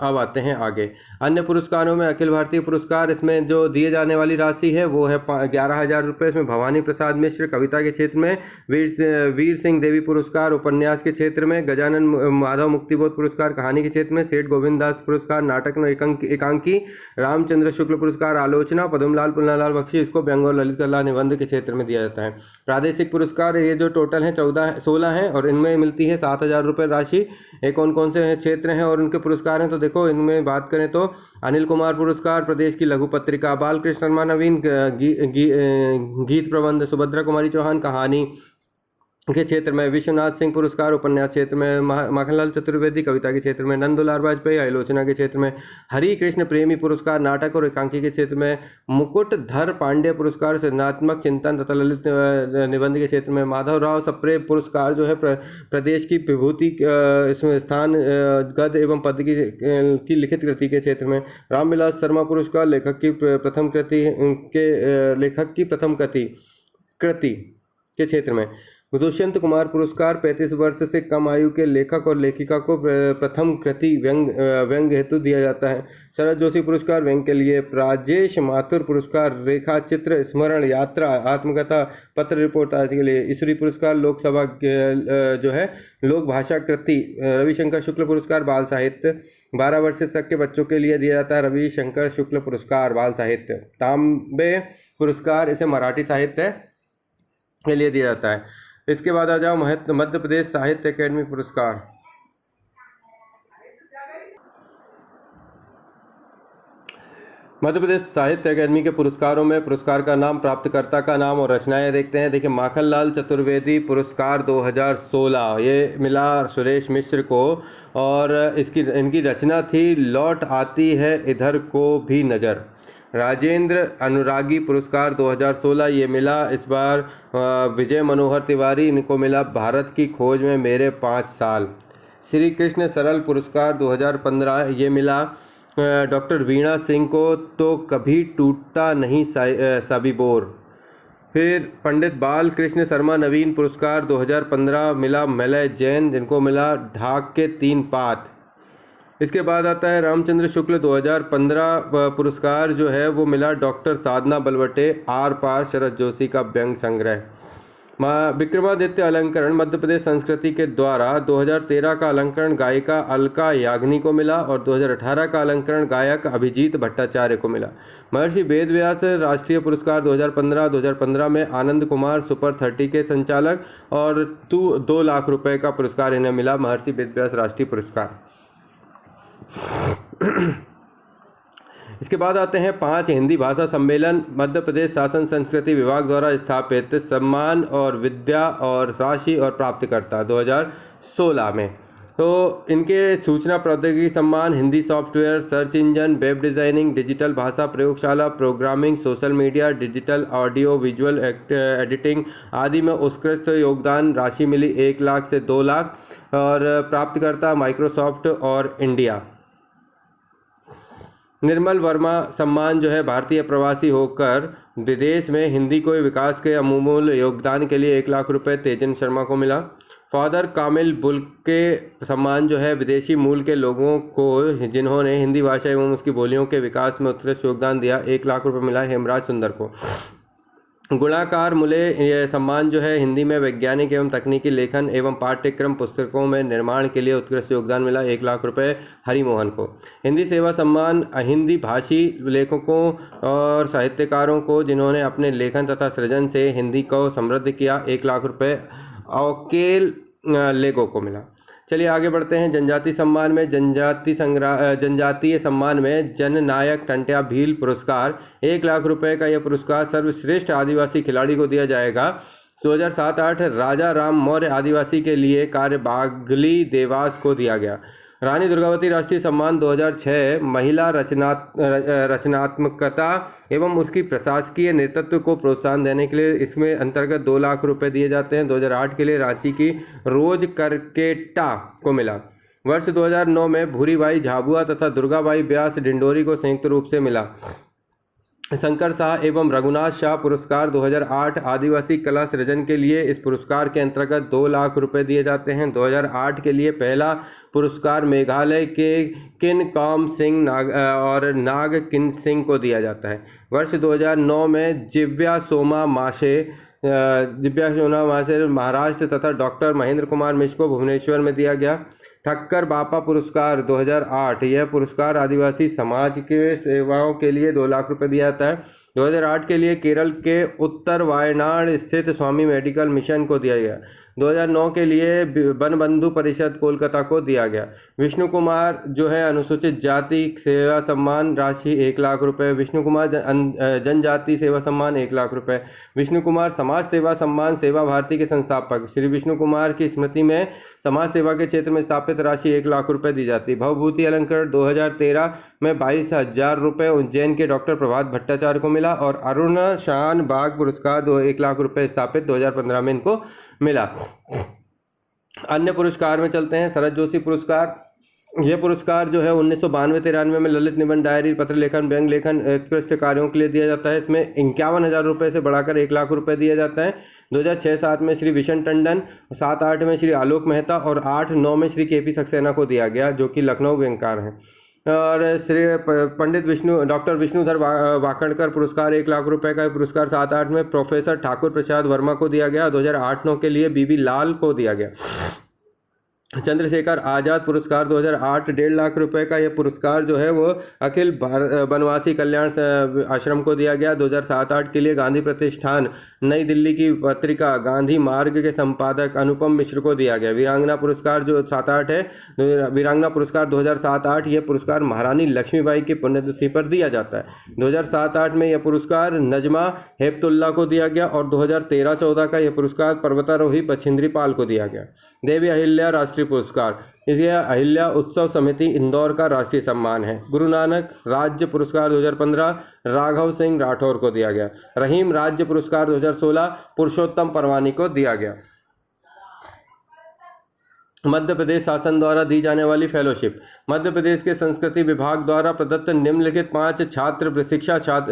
अब आते हैं आगे अन्य पुरस्कारों में। अखिल भारतीय पुरस्कार, इसमें जो दिए जाने वाली राशि है वो है 11,000 रुपये। इसमें भवानी प्रसाद मिश्र कविता के क्षेत्र में, वीर सिंह देवी पुरस्कार उपन्यास के क्षेत्र में, गजानन माधव मुक्तिबोध पुरस्कार कहानी के क्षेत्र में, सेठ गोविंद दास पुरस्कार नाटक में एकांकी, रामचंद्र शुक्ल पुरस्कार आलोचना, पद्मलाल पुन्नालाल बख्शी इसको व्यंग और ललित कला निबंध के क्षेत्र में दिया जाता है। प्रादेशिक पुरस्कार ये जो टोटल हैं 16 हैं और इनमें मिलती है 7,000 रुपये राशि। ये कौन कौन से क्षेत्र हैं और उनके पुरस्कार हैं, तो देखो इनमें बात करें तो अनिल कुमार पुरस्कार प्रदेश की लघु पत्रिका, बालकृष्ण शर्मा नवीन गीत प्रबंध, सुभद्रा कुमारी चौहान कहानी के क्षेत्र में, विश्वनाथ सिंह पुरस्कार उपन्यास क्षेत्र में, माखनलाल चतुर्वेदी कविता के क्षेत्र में, नंदुलाल वाजपेयी आलोचना के क्षेत्र में, हरि कृष्ण प्रेमी पुरस्कार नाटक और एकांकी के क्षेत्र में, मुकुटधर पांडे पुरस्कार सृजनात्मक चिंतन तथा ललित निबंध के क्षेत्र में, माधवराव सप्रे पुरस्कार जो है प्रदेश की विभूति इसमें स्थान गद्य एवं पद्य की लिखित कृति के क्षेत्र में, रामविलास शर्मा पुरस्कार लेखक की प्रथम कृति के क्षेत्र में, दुष्यंत कुमार पुरस्कार 35 वर्ष से कम आयु के लेखक और लेखिका को प्रथम कृति व्यंग हेतु दिया जाता है। शरद जोशी पुरस्कार व्यंग के लिए। राजेश माथुर पुरस्कार रेखा चित्र स्मरण यात्रा आत्मकथा पत्र रिपोर्ट आदि के लिए। ईश्वरी पुरस्कार लोकसभा जो है लोक भाषा कृति। रविशंकर शुक्ल पुरस्कार बाल साहित्य 12 वर्ष तक के बच्चों के लिए दिया जाता है। रविशंकर शुक्ल पुरस्कार बाल साहित्य। तांबे पुरस्कार इसे मराठी साहित्य के लिए दिया जाता है। इसके बाद आ जाओ मध्य प्रदेश साहित्य अकेडमी पुरस्कार। मध्य प्रदेश साहित्य अकादमी के पुरस्कारों में पुरस्कार का नाम, प्राप्तकर्ता का नाम और रचनाएं देखते हैं। देखिए, माखनलाल चतुर्वेदी पुरस्कार 2016 ये मिला सुरेश मिश्र को और इनकी रचना थी लौट आती है इधर को भी नज़र। राजेंद्र अनुरागी पुरस्कार 2016 ये मिला इस बार विजय मनोहर तिवारी, इनको मिला भारत की खोज में मेरे 5 साल। श्री कृष्ण सरल पुरस्कार 2015 ये मिला डॉक्टर वीणा सिंह को, तो कभी टूटता नहीं साबिबोर। फिर पंडित बाल कृष्ण शर्मा नवीन पुरस्कार 2015 मिला मलय जैन, जिनको मिला ढाक के 3 पात। इसके बाद आता है रामचंद्र शुक्ल 2015 पुरस्कार जो है वो मिला डॉक्टर साधना बलवटे आर पार शरद जोशी का व्यंग संग्रह। विक्रमादित्य अलंकरण मध्य प्रदेश संस्कृति के द्वारा 2013 का अलंकरण गायिका अलका याग्निक को मिला और 2018 का अलंकरण गायक अभिजीत भट्टाचार्य को मिला। महर्षि वेदव्यास राष्ट्रीय पुरस्कार 2015 में आनंद कुमार सुपर 30 के संचालक और 2 लाख रुपए का पुरस्कार इन्हें मिला महर्षि वेदव्यास राष्ट्रीय पुरस्कार। इसके बाद आते हैं 5 हिंदी भाषा सम्मेलन मध्य प्रदेश शासन संस्कृति विभाग द्वारा स्थापित सम्मान और विद्या और राशि और प्राप्तकर्ता 2016 में। तो इनके सूचना प्रौद्योगिकी सम्मान, Hindi software, search engine, web designing, digital भाषा प्रयोगशाला, programming, social media, digital audio visual editing आदि में उत्कृष्ट योगदान राशि मिली 1 लाख से 2 लाख और प्राप्तकर्ता माइक्रोसॉफ्ट और इंडिया। निर्मल वर्मा सम्मान जो है भारतीय प्रवासी होकर विदेश में हिंदी को विकास के अमूल्य योगदान के लिए 1 लाख रुपए तेजन शर्मा को मिला। फादर कामिल बुल्के सम्मान जो है विदेशी मूल के लोगों को जिन्होंने हिंदी भाषा एवं उसकी बोलियों के विकास में उत्कृष्ट योगदान दिया 1 लाख रुपए मिला हेमराज सुंदर को। गुणाकार मूल्य यह सम्मान जो है हिंदी में वैज्ञानिक एवं तकनीकी लेखन एवं पाठ्यक्रम पुस्तकों में निर्माण के लिए उत्कृष्ट योगदान मिला 1 लाख रुपए हरिमोहन को। हिंदी सेवा सम्मान हिंदी भाषी लेखकों और साहित्यकारों को जिन्होंने अपने लेखन तथा सृजन से हिंदी को समृद्ध किया 1 लाख रुपए अवकेल लेगो को मिला। चलिए आगे बढ़ते हैं। जनजाति सम्मान में जनजातीय सम्मान में जननायक टंट्या भील पुरस्कार 1 लाख रुपए का यह पुरस्कार सर्वश्रेष्ठ आदिवासी खिलाड़ी को दिया जाएगा। 2007-8 राजा राम मौर्य आदिवासी के लिए कार्य बागली देवास को दिया गया। रानी दुर्गावती राष्ट्रीय सम्मान 2006 महिला रचनात्मकता एवं उसकी प्रशासकीय नेतृत्व को प्रोत्साहन देने के लिए इसमें अंतर्गत 2 लाख रुपए दिए जाते हैं। 2008 के लिए रांची की रोज करकेटा को मिला। वर्ष 2009 में भूरीबाई झाबुआ तथा दुर्गाबाई व्यास डिंडोरी को संयुक्त रूप से मिला। शंकर शाह एवं रघुनाथ शाह पुरस्कार 2008 आदिवासी कला सृजन के लिए इस पुरस्कार के अंतर्गत 2 लाख रुपए दिए जाते हैं। 2008 के लिए पहला पुरस्कार मेघालय के किन काम सिंह और नाग किन सिंह को दिया जाता है। वर्ष 2009 में दिव्या सोमा माशे महाराष्ट्र तथा डॉक्टर महेंद्र कुमार मिश्र को भुवनेश्वर में दिया गया। ठक्कर बापा पुरस्कार 2008 यह पुरस्कार आदिवासी समाज के सेवाओं के लिए 2 लाख रुपए दिया जाता है। 2008 के लिए केरल के उत्तर वायनाड स्थित स्वामी मेडिकल मिशन को दिया गया। 2009 के लिए वन बंधु परिषद कोलकाता को दिया गया। विष्णु कुमार जो है अनुसूचित जाति सेवा सम्मान राशि 1 लाख रुपए। विष्णु कुमार जनजाति सेवा सम्मान 1 लाख रुपए। विष्णु कुमार समाज सेवा सम्मान सेवा भारती के संस्थापक श्री विष्णु कुमार की स्मृति में समाज सेवा के क्षेत्र में स्थापित राशि 1 लाख रुपए दी जाती है। भवभूति अलंकरण 2013 में 22,000 रुपये उज्जैन के डॉक्टर प्रभात भट्टाचार्य को मिला और अरुण शान बाग पुरस्कार 1 लाख रुपए स्थापित 2015 में इनको मिला। अन्य पुरस्कार में चलते हैं। शरद जोशी पुरस्कार ये पुरस्कार जो है 1992-93 में ललित निबंध, डायरी, पत्र लेखन, व्यंग लेखन, उत्कृष्ट कार्यों के लिए दिया जाता है। इसमें 51,000 रुपये से बढ़ाकर 1,00,000 रुपये दिया जाता है। 2006-07 में श्री विशन टंडन, 7-8 में श्री आलोक मेहता और 8-9 में श्री KP सक्सेना को दिया गया, जो कि लखनऊ व्यंगकार हैं। और श्री पंडित डॉक्टर विष्णुधर वाकणकर पुरस्कार 1,00,000 रुपये का पुरस्कार 7-8 में प्रोफेसर ठाकुर प्रसाद वर्मा को दिया गया। 2008-09 के लिए BB लाल को दिया गया। चंद्रशेखर आज़ाद पुरस्कार 2008 1,50,000 रुपये का यह पुरस्कार जो है वो अखिल वनवासी कल्याण आश्रम को दिया गया। 2007-08 के लिए गांधी प्रतिष्ठान नई दिल्ली की पत्रिका गांधी मार्ग के संपादक अनुपम मिश्र को दिया गया। वीरांगना पुरस्कार जो 7-8 है, वीरांगना पुरस्कार 2007-08 यह पुरस्कार महारानी लक्ष्मीबाई की पुण्यतिथि पर दिया जाता है। 2007-08 में यह पुरस्कार नजमा हेपतुल्ला को दिया गया और 2013-14 का यह पुरस्कार पर्वतारोही बछिंद्री पाल को दिया गया। देवी अहिल्या राष्ट्रीय पुरस्कार, इसे अहिल्या उत्सव समिति इंदौर का राष्ट्रीय सम्मान है। गुरु नानक राज्य पुरस्कार 2015 राघव सिंह राठौर को दिया गया। रहीम राज्य पुरस्कार 2016 पुरुषोत्तम परवानी को दिया गया। मध्य प्रदेश शासन द्वारा दी जाने वाली फेलोशिप, मध्य प्रदेश के संस्कृति विभाग द्वारा प्रदत्त निम्नलिखित 5 छात्र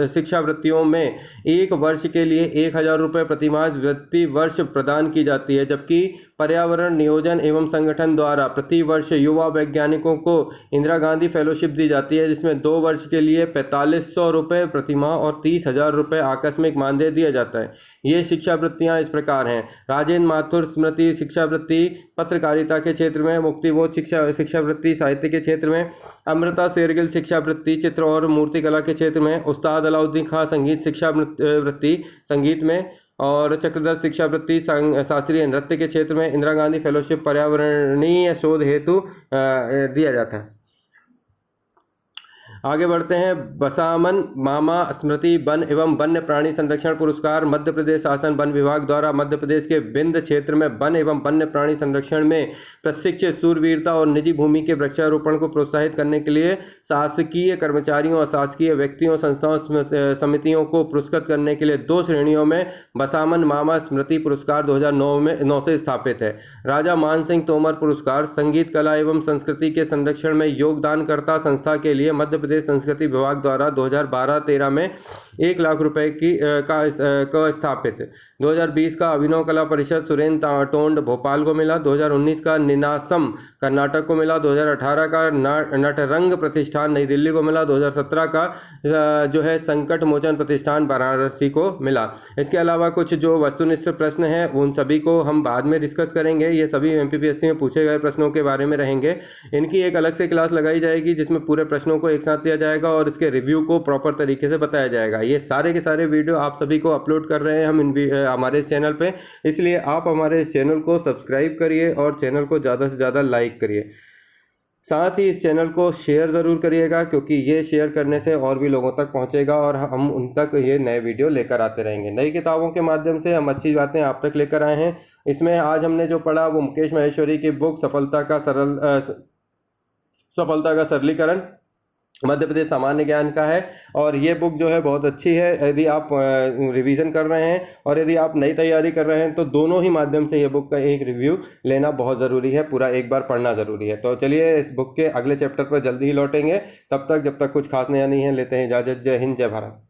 शिक्षावृत्तियों में 1 वर्ष के लिए 1,000 रुपये प्रतिमाह वृत्ति वर्ष प्रदान की जाती है, जबकि पर्यावरण नियोजन एवं संगठन द्वारा प्रति वर्ष युवा वैज्ञानिकों को इंदिरा गांधी फेलोशिप दी जाती है, जिसमें 2 वर्ष के लिए 4,500 रुपये प्रतिमाह और 30,000 रुपये आकस्मिक मानदेय दिया जाता है। ये शिक्षावृत्तियाँ इस प्रकार हैं: राजेंद्र माथुर स्मृति शिक्षावृत्ति पत्रकारिता के क्षेत्र में, मुक्तिबोध शिक्षावृत्ति साहित्य के क्षेत्र में, अमृता शेरगिल शिक्षावृत्ति चित्र और मूर्तिकला के क्षेत्र में, उस्ताद अलाउद्दीन खां संगीत शिक्षावृत्ति संगीत में और चक्रधर शिक्षावृत्ति शास्त्रीय नृत्य के क्षेत्र में। इंदिरा गांधी फेलोशिप पर्यावरणीय शोध हेतु दिया जाता है। आगे बढ़ते हैं। बसामन मामा स्मृति वन एवं वन्य प्राणी संरक्षण पुरस्कार, मध्य प्रदेश शासन वन विभाग द्वारा मध्य प्रदेश के विंध्य क्षेत्र में वन एवं वन्य प्राणी संरक्षण में प्रशिक्षित शूरवीरता और निजी भूमि के वृक्षारोपण को प्रोत्साहित करने के लिए शासकीय कर्मचारियों, अशासकीय व्यक्तियों, संस्थाओं, समितियों को पुरस्कृत करने के लिए 2 श्रेणियों में बसामन मामा स्मृति पुरस्कार 2009 से स्थापित है। राजा मान सिंह तोमर पुरस्कार, संगीत कला एवं संस्कृति के संरक्षण में योगदानकर्ता संस्था के लिए मध्य प्रदेश संस्कृति विभाग द्वारा 2012-13 में 1,00,000 रुपये का स्थापित। 2020 का अभिनव कला परिषद सुरेंद्र टोंड भोपाल को मिला। 2019 का निनासम कर्नाटक को मिला। 2018 का नटरंग प्रतिष्ठान नई दिल्ली को मिला। 2017 का जो है संकट मोचन प्रतिष्ठान वाराणसी को मिला। इसके अलावा कुछ जो वस्तुनिष्ठ प्रश्न हैं उन सभी को हम बाद में डिस्कस करेंगे। ये सभी MPPSC में पूछे गए प्रश्नों के बारे में रहेंगे। इनकी एक अलग से क्लास लगाई जाएगी जिसमें पूरे प्रश्नों को एक साथ दिया जाएगा और इसके रिव्यू को प्रॉपर तरीके से बताया जाएगा। ये सारे के सारे वीडियो आप सभी को अपलोड कर रहे हैं हम हमारे इस चैनल पे, इसलिए आप हमारे इस चैनल को सब्सक्राइब करिए और चैनल को ज़्यादा से ज़्यादा लाइक करिए। साथ ही इस चैनल को शेयर ज़रूर करिएगा, क्योंकि ये शेयर करने से और भी लोगों तक पहुंचेगा और हम उन तक ये नए वीडियो लेकर आते रहेंगे। नई किताबों के माध्यम से हम अच्छी बातें आप तक लेकर आए हैं। इसमें आज हमने जो पढ़ा वो मुकेश माहेश्वरी की बुक सफलता का सरलीकरण मध्य प्रदेश सामान्य ज्ञान का है, और ये बुक जो है बहुत अच्छी है। यदि आप रिवीजन कर रहे हैं और यदि आप नई तैयारी कर रहे हैं तो दोनों ही माध्यम से ये बुक का एक रिव्यू लेना बहुत ज़रूरी है, पूरा एक बार पढ़ना ज़रूरी है। तो चलिए इस बुक के अगले चैप्टर पर जल्दी ही लौटेंगे। तब तक जब तक कुछ खास नया नहीं है लेते हैं इजाज़त। जय हिंद, जय भारत।